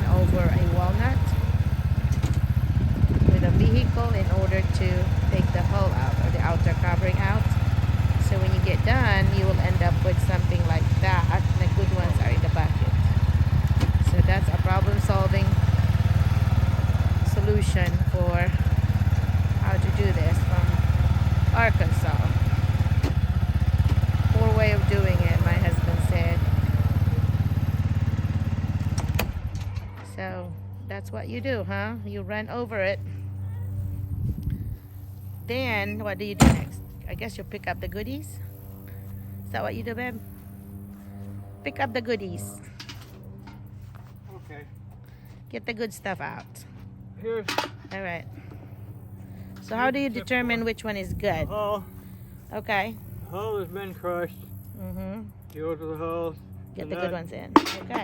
run over a walnut with a vehicle in order to take the hull out or the outer covering out. So when you get done, you will end up with something like that. The good ones are in the bucket. So that's a problem-solving solution for how to do this from Arkansas. Poor way of doing it, my husband said. So that's what you do, huh? You run over it. Then what do you do next? I guess you pick up the goodies. Is that what you do, babe? Pick up the goodies. Okay. Get the good stuff out. Here's All right. So how do you determine which one is good? hull. Okay. Hull has been crushed. Mm-hmm. Go to the hull. Get the good ones in. Okay.